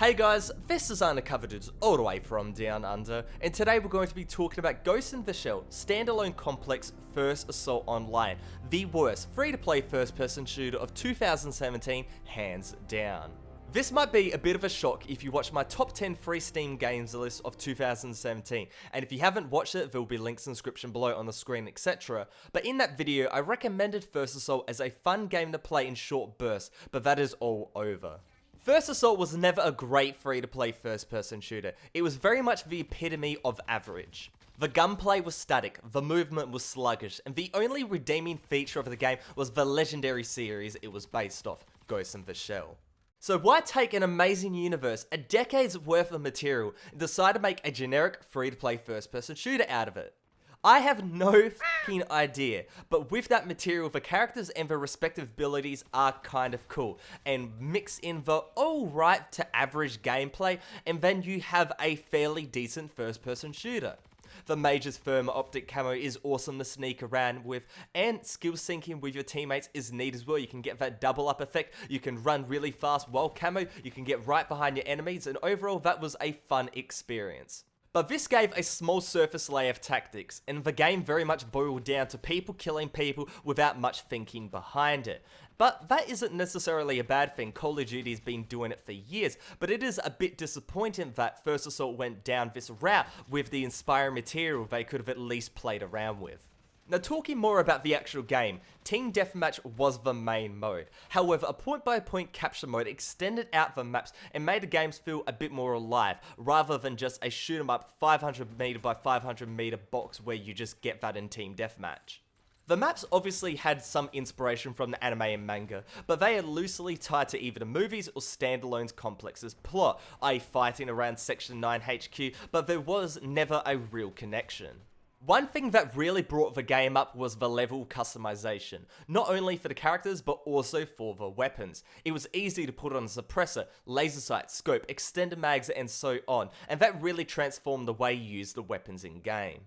Hey guys, this is Undercover Dudes all the way from Down Under, and today we're going to be talking about Ghost in the Shell Standalone Complex First Assault Online, the worst free-to-play first-person shooter of 2017, hands down. This might be a bit of a shock if you watch my top 10 free Steam games list of 2017, and if you haven't watched it, there will be links in the description below on the screen, etc. But in that video, I recommended First Assault as a fun game to play in short bursts, but that is all over. First Assault was never a great free-to-play first-person shooter. It was very much the epitome of average. The gunplay was static, the movement was sluggish, and the only redeeming feature of the game was the legendary series it was based off, Ghost in the Shell. So why take an amazing universe, a decade's worth of material, and decide to make a generic free-to-play first-person shooter out of it? I have no fucking idea, but with that material, the characters and their respective abilities are kind of cool, and mix in the alright to average gameplay, and then you have a fairly decent first-person shooter. The Mage's thermal optic camo is awesome to sneak around with, and skill syncing with your teammates is neat as well. You can get that double up effect, you can run really fast while camo, you can get right behind your enemies, and overall that was a fun experience. But this gave a small surface layer of tactics, and the game very much boiled down to people killing people without much thinking behind it. But that isn't necessarily a bad thing. Call of Duty's been doing it for years, but it is a bit disappointing that First Assault went down this route with the inspiring material they could have at least played around with. Now, talking more about the actual game, Team Deathmatch was the main mode. However, a point-by-point capture mode extended out the maps and made the games feel a bit more alive, rather than just a shoot-em-up 500 meter by 500 meter box where you just get that in Team Deathmatch. The maps obviously had some inspiration from the anime and manga, but they are loosely tied to either the movies or standalone complexes plot, i.e. fighting around Section 9 HQ, but there was never a real connection. One thing that really brought the game up was the level customization, not only for the characters but also for the weapons. It was easy to put on a suppressor, laser sight, scope, extended mags and so on, and that really transformed the way you use the weapons in game.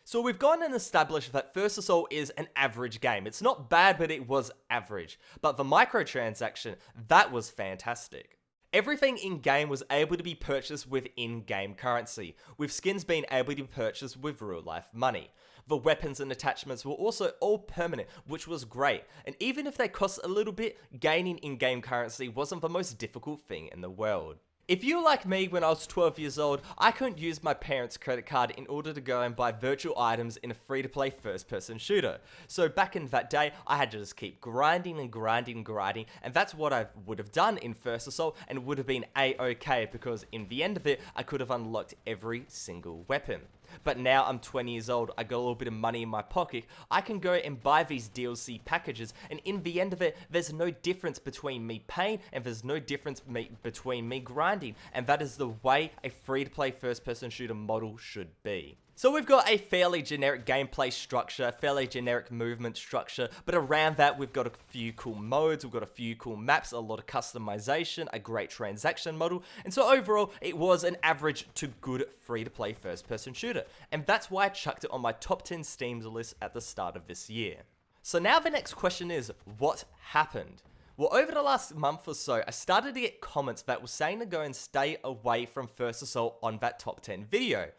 So we've gone and established that First Assault is an average game. It's not bad, but it was average. But the microtransaction, that was fantastic. Everything in-game was able to be purchased with in-game currency, with skins being able to be purchased with real-life money. The weapons and attachments were also all permanent, which was great, and even if they cost a little bit, gaining in-game currency wasn't the most difficult thing in the world. If you're like me when I was 12 years old, I couldn't use my parents' credit card in order to go and buy virtual items in a free-to-play first-person shooter. So back in that day, I had to just keep grinding, and that's what I would have done in First Assault, and it would have been a-okay, because in the end of it, I could have unlocked every single weapon. But now I'm 20 years old, I got a little bit of money in my pocket, I can go and buy these DLC packages, and in the end of it, there's no difference between me paying, and there's no difference between me grinding, and that is the way a free-to-play first-person shooter model should be. So we've got a fairly generic gameplay structure, fairly generic movement structure, but around that we've got a few cool modes, we've got a few cool maps, a lot of customization, a great transaction model, and so overall it was an average to good free-to-play first-person shooter, and that's why I chucked it on my top 10 Steam list at the start of this year. So now the next question is, what happened? Well, over the last month or so, I started to get comments that were saying to go and stay away from First Assault on that top 10 video.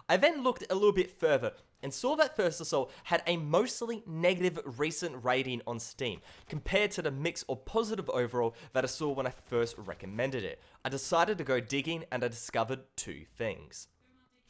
I then looked a little bit further and saw that First Assault had a mostly negative recent rating on Steam compared to the mixed or positive overall that I saw when I first recommended it. I decided to go digging and I discovered two things.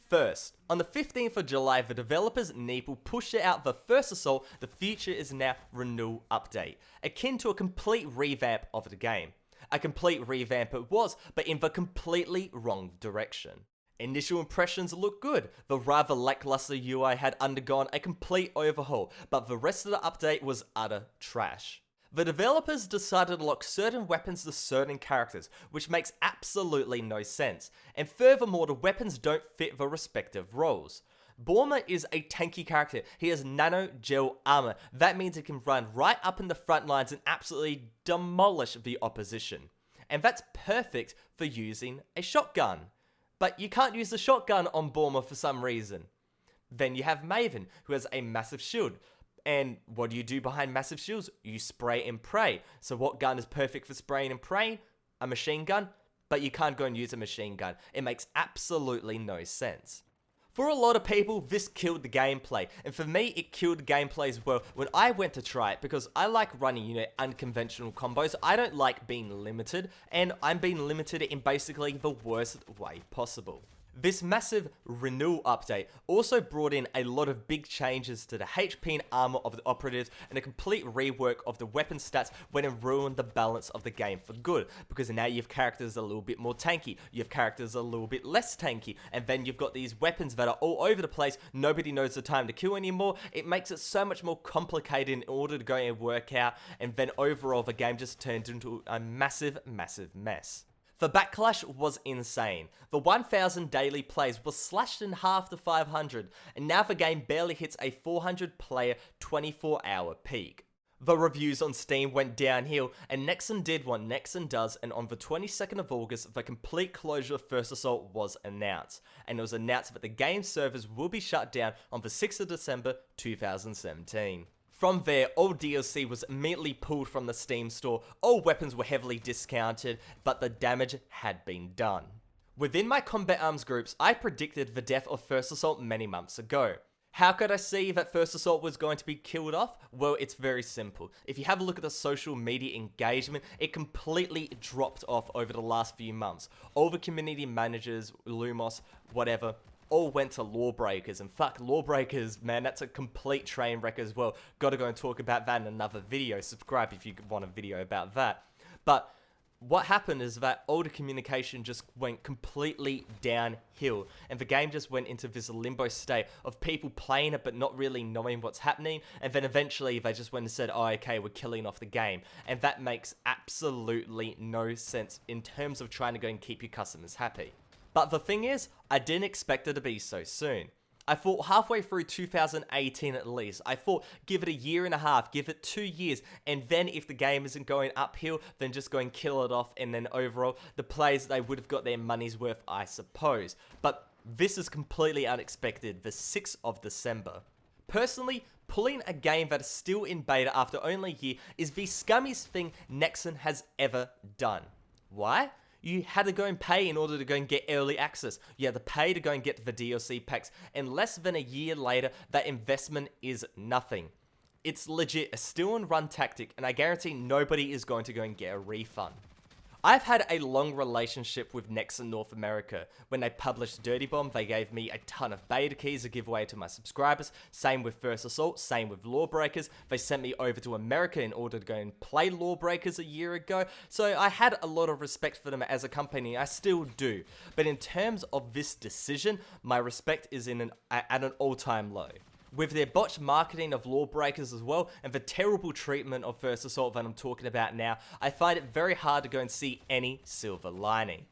First, on the 15th of July, the developers Neeple pushed out the First Assault The Future Is Now Renewal update, akin to a complete revamp of the game. A complete revamp it was, but in the completely wrong direction. Initial impressions looked good. The rather lackluster UI had undergone a complete overhaul, but the rest of the update was utter trash. The developers decided to lock certain weapons to certain characters, which makes absolutely no sense, and furthermore the weapons don't fit the respective roles. Borma is a tanky character. He has nano gel armor. That means he can run right up in the front lines and absolutely demolish the opposition. And that's perfect for using a shotgun. But you can't use the shotgun on Borma for some reason. Then you have Maven, who has a massive shield. And what do you do behind massive shields? You spray and pray. So what gun is perfect for spraying and praying? A machine gun? but you can't go and use a machine gun. It makes absolutely no sense. For a lot of people, this killed the gameplay, and for me, it killed the gameplay as well when I went to try it, because I like running, unconventional combos. I don't like being limited, and I'm being limited in basically the worst way possible. This massive renewal update also brought in a lot of big changes to the HP and armor of the operatives, and a complete rework of the weapon stats when it ruined the balance of the game for good, because now you have characters a little bit more tanky, you have characters a little bit less tanky, and then you've got these weapons that are all over the place, nobody knows the time to kill anymore. It makes it so much more complicated in order to go and work out, and then overall the game just turned into a massive mess. The backlash was insane. The 1000 daily plays was slashed in half to 500, and now the game barely hits a 400 player 24-hour peak. The reviews on Steam went downhill, and Nexon did what Nexon does, and on the 22nd of August, the complete closure of First Assault was announced, and it was announced that the game servers will be shut down on the 6th of December 2017. From there, all DLC was immediately pulled from the Steam store, all weapons were heavily discounted, but the damage had been done. Within my Combat Arms groups, I predicted the death of First Assault many months ago. How could I see that First Assault was going to be killed off? Well, it's very simple. If you have a look at the social media engagement, it completely dropped off over the last few months. All the community managers, Lumos, whatever, all went to Lawbreakers, and fuck Lawbreakers, man, that's a complete train wreck as well. Gotta go and talk about that in another video. Subscribe if you want a video about that. But what happened is that all the communication just went completely downhill, and the game just went into this limbo state of people playing it but not really knowing what's happening, and then eventually they just went and said, oh, okay, we're killing off the game, and that makes absolutely no sense in terms of trying to go and keep your customers happy. But the thing is, I didn't expect it to be so soon. I thought halfway through 2018 at least, I thought give it a year and a half, give it 2 years, and then if the game isn't going uphill, then just go and kill it off, and then overall, the players, they would have got their money's worth, I suppose. But this is completely unexpected, the 6th of December. Personally, pulling a game that is still in beta after only a year is the scummiest thing Nexon has ever done. Why? You had to go and pay in order to go and get early access. You had to pay to go and get the DLC packs, and less than a year later, that investment is nothing. It's legit a steal and run tactic, and I guarantee nobody is going to go and get a refund. I've had a long relationship with Nexon North America. When they published Dirty Bomb, they gave me a ton of beta keys to give away to my subscribers. Same with First Assault, same with Lawbreakers. They sent me over to America in order to go and play Lawbreakers a year ago. So I had a lot of respect for them as a company, I still do. But in terms of this decision, my respect is at an all-time low. With their botched marketing of Lawbreakers as well, and the terrible treatment of First Assault that I'm talking about now, I find it very hard to go and see any silver lining.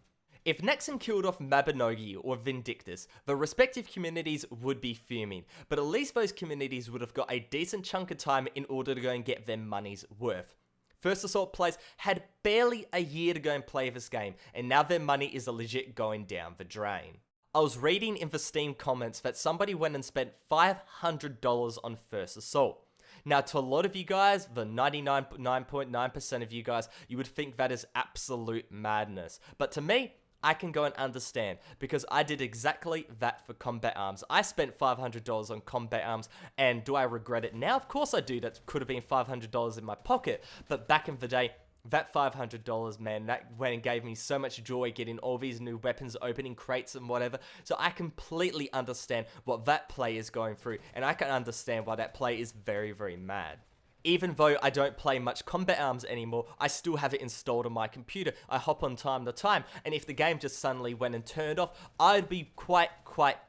If Nexon killed off Mabinogi or Vindictus, the respective communities would be fuming, but at least those communities would have got a decent chunk of time in order to go and get their money's worth. First Assault players had barely a year to go and play this game, and now their money is legit going down the drain. I was reading in the Steam comments that somebody went and spent $500 on First Assault. Now, to a lot of you guys, the 99.9% of you guys, you would think that is absolute madness. But to me, I can go and understand, because I did exactly that for Combat Arms. I spent $500 on Combat Arms, and do I regret it now? Of course I do. That could have been $500 in my pocket, but back in the day, that $500, man, that went and gave me so much joy getting all these new weapons, opening crates and whatever. So I completely understand what that play is going through, and I can understand why that play is very, very mad. Even though I don't play much Combat Arms anymore, I still have it installed on my computer. I hop on time to time, and if the game just suddenly went and turned off, I'd be quite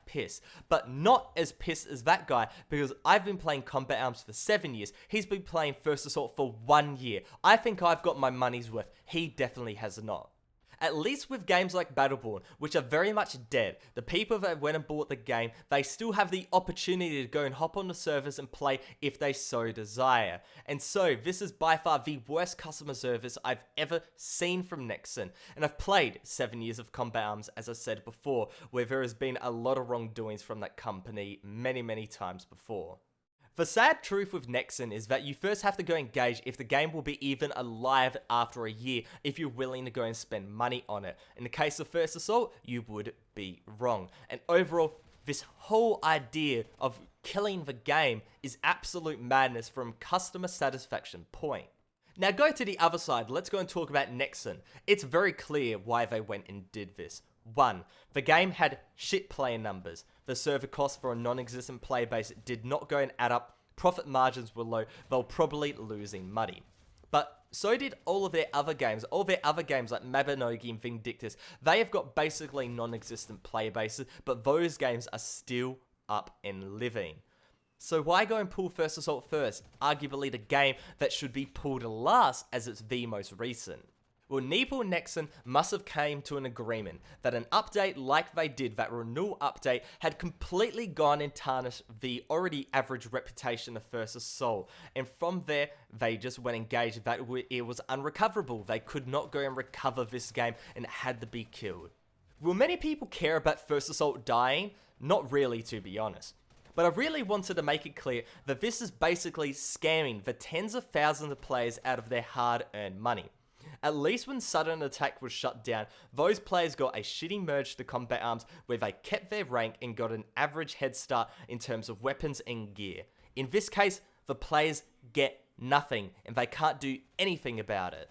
pissed. But not as pissed as that guy, because I've been playing Combat Arms for 7 years. He's been playing First Assault for 1 year. I think I've got my money's worth. He definitely has not. At least with games like Battleborn, which are very much dead, the people that went and bought the game, they still have the opportunity to go and hop on the servers and play if they so desire. And so, this is by far the worst customer service I've ever seen from Nexon. And I've played 7 years of Combat Arms, as I said before, where there has been a lot of wrongdoings from that company many times before. The sad truth with Nexon is that you first have to go engage if the game will be even alive after a year if you're willing to go and spend money on it. In the case of First Assault, you would be wrong. And overall, this whole idea of killing the game is absolute madness from customer satisfaction point. Now go to the other side, let's go and talk about Nexon. It's very clear why they went and did this. 1. The game had shit player numbers. The server cost for a non-existent player base did not go and add up. Profit margins were low. They were probably losing money. But so did all their other games like Mabinogi and Vindictus. They have got basically non-existent player bases, but those games are still up and living. So why go and pull First Assault first? Arguably the game that should be pulled last as it's the most recent. Well, Neeple and Nexon must have came to an agreement that an update like they did, that renewal update, had completely gone and tarnished the already average reputation of First Assault. And from there, they just went engaged that it was unrecoverable. They could not go and recover this game and it had to be killed. Will many people care about First Assault dying? Not really, to be honest. But I really wanted to make it clear that this is basically scamming the tens of thousands of players out of their hard-earned money. At least when Sudden Attack was shut down, those players got a shitty merge to Combat Arms where they kept their rank and got an average head start in terms of weapons and gear. In this case, the players get nothing and they can't do anything about it.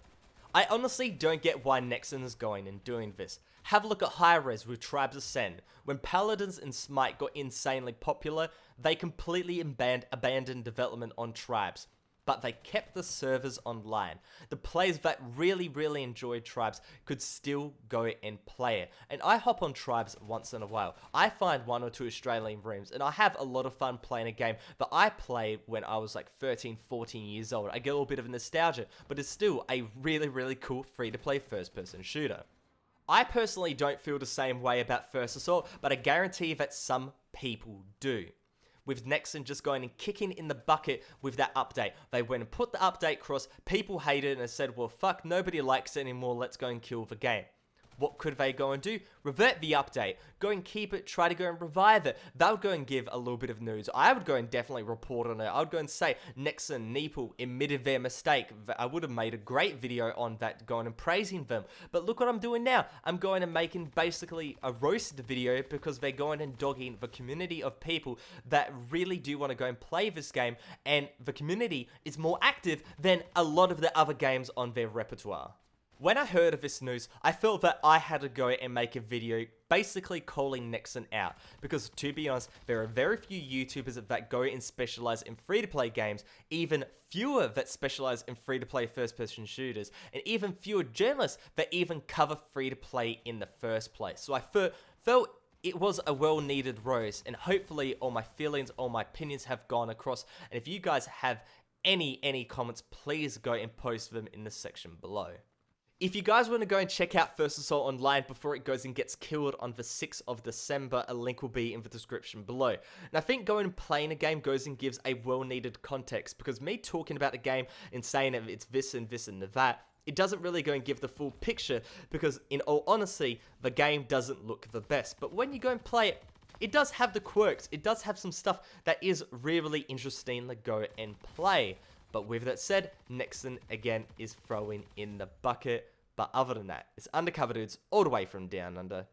I honestly don't get why Nexon is going and doing this. Have a look at Hi-Rez with Tribes Ascend. When Paladins and Smite got insanely popular, they completely abandoned development on Tribes. But they kept the servers online. The players that really enjoyed Tribes could still go and play it. And I hop on Tribes once in a while. I find 1 or 2 Australian rooms and I have a lot of fun playing a game that I played when I was like 13, 14 years old. I get a little bit of nostalgia, but it's still a really cool free-to-play first-person shooter. I personally don't feel the same way about First Assault, but I guarantee that some people do. With Nexon just going and kicking in the bucket with that update. They went and put the update across, people hated it and said, well fuck, nobody likes it anymore, let's go and kill the game. What could they go and do? Revert the update. Go and keep it, try to go and revive it. They'll go and give a little bit of news. I would go and definitely report on it. I would go and say, Nexon, Neeple admitted their mistake. I would have made a great video on that, going and praising them. But look what I'm doing now. I'm going and making basically a roasted video because they're going and dogging the community of people that really do want to go and play this game. And the community is more active than a lot of the other games on their repertoire. When I heard of this news, I felt that I had to go and make a video basically calling Nexon out. Because to be honest, there are very few YouTubers that go and specialize in free-to-play games, even fewer that specialize in free-to-play first-person shooters, and even fewer journalists that even cover free-to-play in the first place. So I felt it was a well-needed roast, and hopefully all my feelings, all my opinions have gone across. And if you guys have any comments, please go and post them in the section below. If you guys want to go and check out First Assault online before it goes and gets killed on the 6th of December, a link will be in the description below. And I think going and playing a game goes and gives a well-needed context, because me talking about a game and saying that it's this and that, it doesn't really go and give the full picture, because in all honesty, the game doesn't look the best. But when you go and play it, it does have the quirks, it does have some stuff that is really interesting to go and play. But with that said, Nexon again is throwing in the bucket. But other than that, it's Undercover Dudes all the way from down under.